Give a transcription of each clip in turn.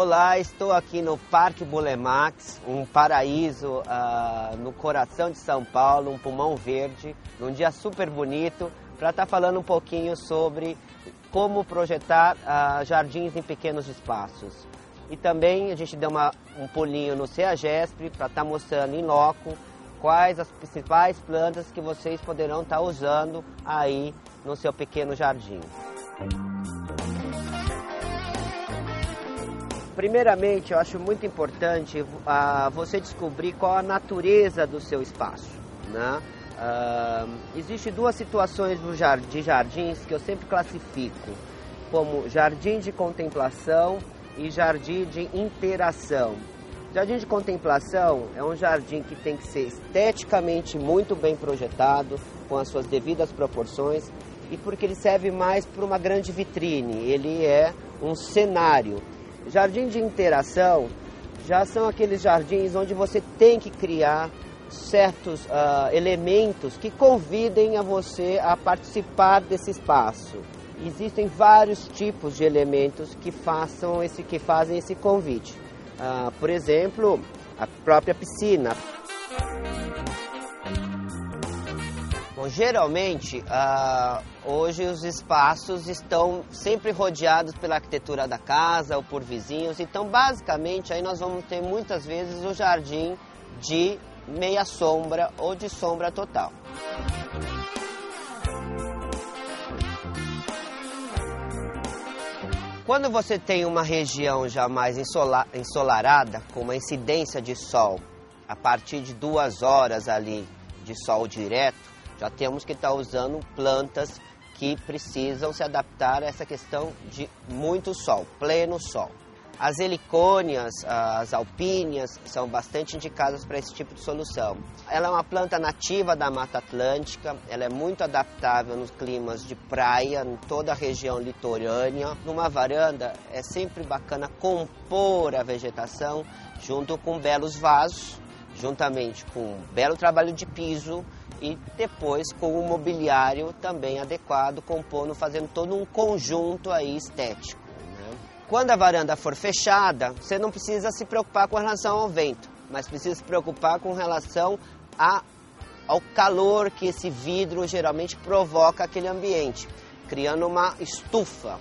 Olá, estou aqui no Parque Bulemax, um paraíso no coração de São Paulo, um pulmão verde, num dia super bonito, para estar falando um pouquinho sobre como projetar jardins em pequenos espaços. E também a gente deu um pulinho no CEAGESP para estar mostrando em loco quais as principais plantas que vocês poderão estar usando aí no seu pequeno jardim. Primeiramente, eu acho muito importante você descobrir qual a natureza do seu espaço, né? Existem duas situações de jardins que eu sempre classifico, como jardim de contemplação e jardim de interação. Jardim de contemplação é um jardim que tem que ser esteticamente muito bem projetado, com as suas devidas proporções, e porque ele serve mais para uma grande vitrine, ele é um cenário. Jardim de interação já são aqueles jardins onde você tem que criar certos elementos que convidem a você a participar desse espaço. Existem vários tipos de elementos que fazem esse convite. Por exemplo, a própria piscina. Bom, geralmente, hoje os espaços estão sempre rodeados pela arquitetura da casa ou por vizinhos. Então, basicamente, aí nós vamos ter muitas vezes o jardim de meia sombra ou de sombra total. Quando você tem uma região já mais ensolarada, com uma incidência de sol a partir de 2 horas ali de sol direto, já temos que estar usando plantas que precisam se adaptar a essa questão de muito sol, pleno sol. As helicônias, as alpíneas são bastante indicadas para esse tipo de solução. Ela é uma planta nativa da Mata Atlântica, ela é muito adaptável nos climas de praia, em toda a região litorânea. Numa varanda é sempre bacana compor a vegetação junto com belos vasos, juntamente com um belo trabalho de piso e depois com o mobiliário também adequado, compondo, fazendo todo um conjunto aí estético. Quando a varanda for fechada, você não precisa se preocupar com relação ao vento, mas precisa se preocupar com relação ao calor que esse vidro geralmente provoca aquele ambiente, criando uma estufa,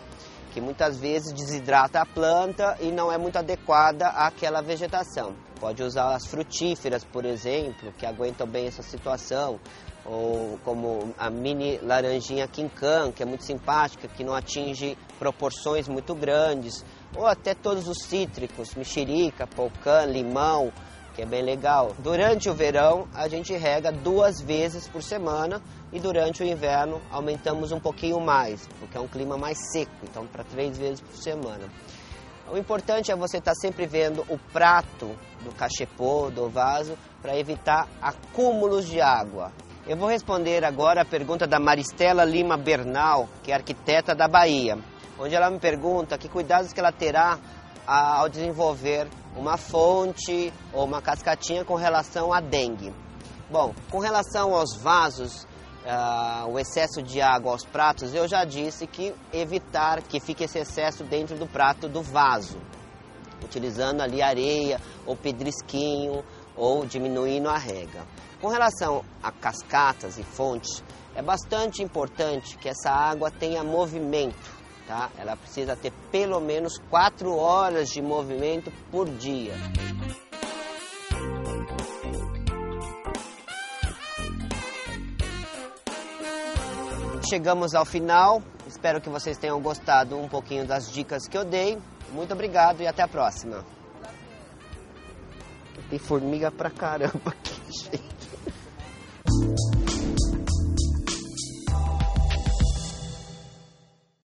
que muitas vezes desidrata a planta e não é muito adequada àquela vegetação. Pode usar as frutíferas, por exemplo, que aguentam bem essa situação, ou como a mini laranjinha quincan, que é muito simpática, que não atinge proporções muito grandes, ou até todos os cítricos, mexerica, polcã, limão, que é bem legal. Durante o verão, a gente rega 2 vezes por semana e durante o inverno aumentamos um pouquinho mais, porque é um clima mais seco, então para 3 vezes por semana. O importante é você estar sempre vendo o prato do cachepô, do vaso, para evitar acúmulos de água. Eu vou responder agora a pergunta da Maristela Lima Bernal, que é arquiteta da Bahia, onde ela me pergunta que cuidados que ela terá ao desenvolver uma fonte ou uma cascatinha com relação à dengue. Bom, com relação aos vasos, o excesso de água aos pratos, eu já disse que evitar que fique esse excesso dentro do prato do vaso, utilizando ali areia ou pedrisquinho ou diminuindo a rega. Com relação a cascatas e fontes, é bastante importante que essa água tenha movimento, tá? Ela precisa ter pelo menos 4 horas de movimento por dia. Chegamos ao final, espero que vocês tenham gostado um pouquinho das dicas que eu dei. Muito obrigado e até a próxima. Tem formiga pra caramba aqui, gente.